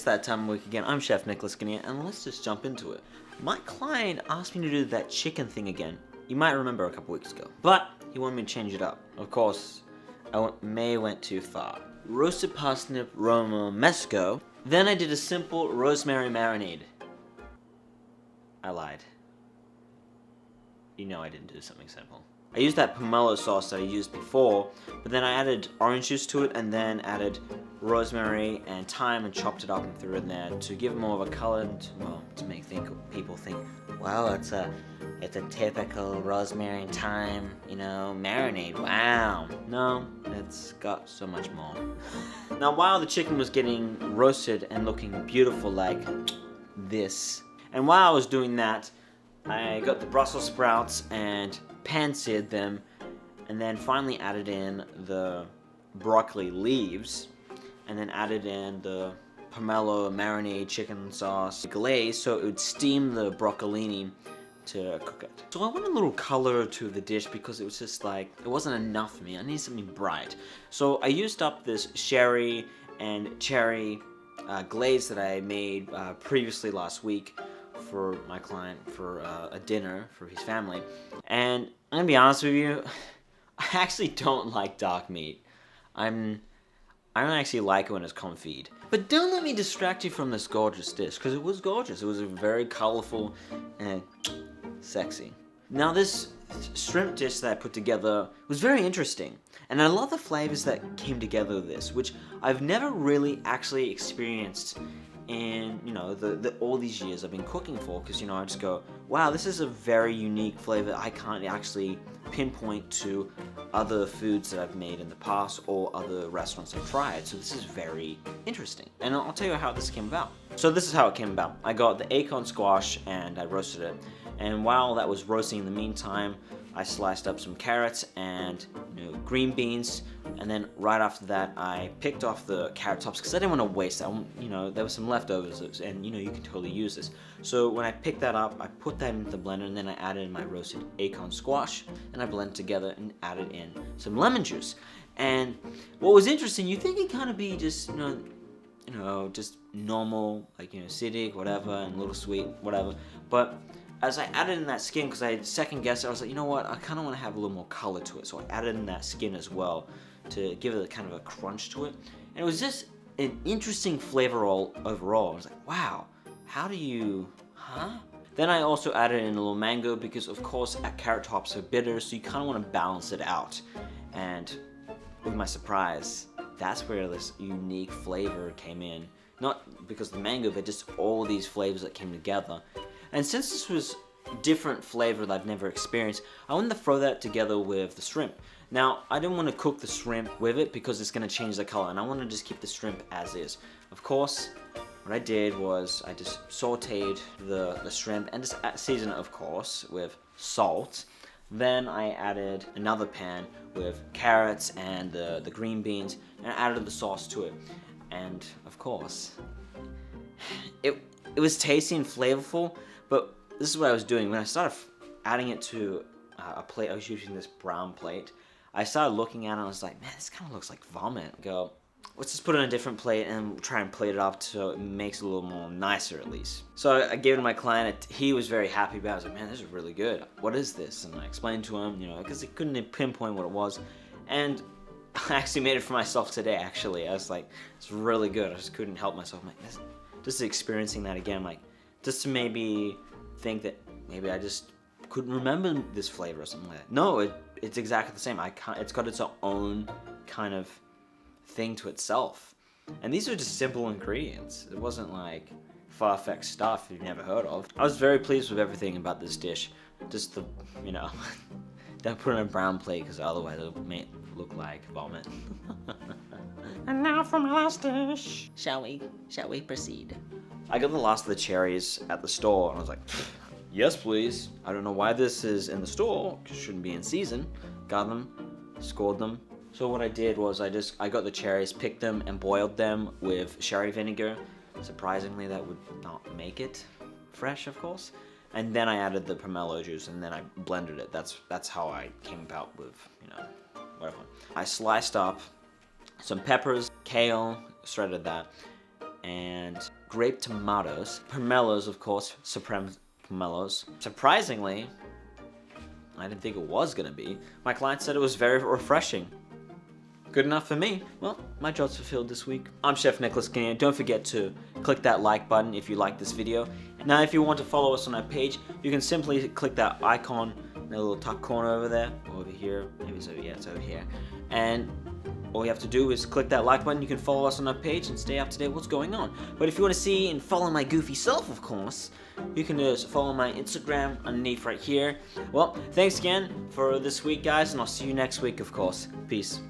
that time of week again. I'm Chef Nicolas Ganea, and let's just jump into it. My client asked me to do that chicken thing again. You might remember a couple weeks ago. But he wanted me to change it up. Of course, I went too far. Roasted parsnip romesco. Then I did a simple rosemary marinade. I lied. You know I didn't do something simple. I used that pomelo sauce that I used before, but then I added orange juice to it and then added rosemary and thyme and chopped it up and threw it in there to give it more of a color and, well, to make people think, wow, it's a typical rosemary and thyme, you know, marinade. Wow. No, it's got so much more. Now, while the chicken was getting roasted and looking beautiful like this, and while I was doing that, I got the Brussels sprouts and pan-seared them, and then finally added in the broccoli leaves, and then added in the pomelo marinade chicken sauce glaze so it would steam the broccolini to cook it. So I wanted a little color to the dish because it was just like, it wasn't enough for me. I needed something bright. So I used up this sherry and cherry glaze that I made previously last week for my client for a dinner for his family. And I'm gonna be honest with you, I actually don't like dark meat. I don't actually like it when it's confit. But don't let me distract you from this gorgeous dish, because it was gorgeous. It was very colorful and sexy. Now this shrimp dish that I put together was very interesting, and I love the flavors that came together with this, which I've never really actually experienced in, you know, all these years I've been cooking for, because, you know, I just go, wow, this is a very unique flavor I can't actually pinpoint to other foods that I've made in the past or other restaurants I've tried, so this is very interesting. And I'll tell you how this came about. So this is how it came about. I got the acorn squash and I roasted it, and while that was roasting in the meantime, I sliced up some carrots and, you know, green beans, and then right after that I picked off the carrot tops because I didn't want to waste that. You know, there was some leftovers, and you know, you can totally use this. So when I picked that up, I put that into the blender, and then I added in my roasted acorn squash, and I blended together and added in some lemon juice. And what was interesting, you think it kind of be just, you know, just normal, like, you know, acidic, whatever, and a little sweet, whatever, but as I added in that skin, because I had second guessed it, I was like, you know what, I kind of want to have a little more color to it, so I added in that skin as well to give it a kind of a crunch to it, and it was just an interesting flavor overall. I was like, wow, how do you, Then I also added in a little mango because, of course, carrot tops are bitter, so you kind of want to balance it out, and with my surprise, that's where this unique flavor came in. Not because of the mango, but just all these flavors that came together. And since this was different flavor that I've never experienced, I wanted to throw that together with the shrimp. Now, I didn't want to cook the shrimp with it because it's going to change the color, and I want to just keep the shrimp as is. Of course, what I did was I just sauteed the shrimp and just seasoned it, of course, with salt. Then I added another pan with carrots and the green beans, and I added the sauce to it. And of course, it was tasty and flavorful, but this is what I was doing. When I started adding it to a plate, I was using this brown plate, I started looking at it and I was like, man, this kind of looks like vomit. I go, let's just put it on a different plate and try and plate it up so it makes it a little more nicer at least. So I gave it to my client. He was very happy about it. I was like, man, this is really good. What is this? And I explained to him, you know, because he couldn't pinpoint what it was. And I actually made it for myself today, actually. I was like, it's really good. I just couldn't help myself. I'm like, just experiencing that again, like, just to maybe think that maybe I just couldn't remember this flavor or something like that. No, it's exactly the same. It's got its own kind of thing to itself. And these are just simple ingredients. It wasn't like far-fetched stuff you've never heard of. I was very pleased with everything about this dish. Just the, you know, don't put it on a brown plate because otherwise it'll make it look like vomit. And now for my last dish. Shall we proceed? I got the last of the cherries at the store and I was like, yes please. I don't know why this is in the store, because it shouldn't be in season. Got them, scored them. So what I did was I got the cherries, picked them and boiled them with sherry vinegar. Surprisingly, that would not make it fresh, of course. And then I added the pomelo juice and then I blended it. That's how I came about with, you know, whatever. I sliced up some peppers, kale, shredded that, and grape tomatoes. Pomelos, of course, supreme pomelos. Surprisingly, I didn't think it was gonna be. My client said it was very refreshing. Good enough for me. Well, my job's fulfilled this week. I'm Chef Nicolas. Don't forget to click that like button if you like this video. Now, if you want to follow us on our page, you can simply click that icon in the little top corner over there, over here. Maybe it's over here. It's over here. And all you have to do is click that like button. You can follow us on our page and stay up to date what's going on. But if you want to see and follow my goofy self, of course, you can just follow my Instagram underneath right here. Well, thanks again for this week, guys, and I'll see you next week, of course. Peace.